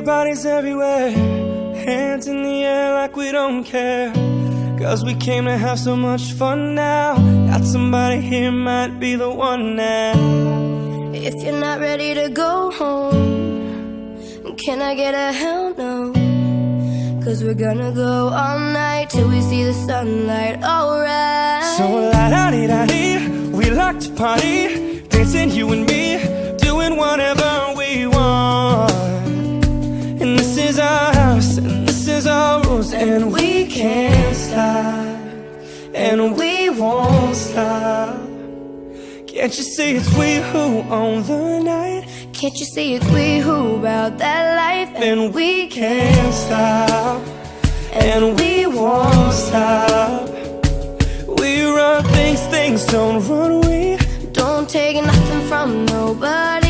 Everybody's everywhere, hands in the air like we don't care. Cause we came to have so much fun now. Got somebody here, might be the one now. If you're not ready to go home, can I get a hell no? Cause we're gonna go all night till we see the sunlight, alright. So la-da-dee-da-dee, we like to party, dancing you and me, doing whatever we want. And this is our house, and this is our rules, and we can't stop, and we won't stop. Can't you see it's we who own the night? Can't you see it's we who about that life? And we can't stop, and we won't stop. We run things don't run. We don't take nothing from nobody.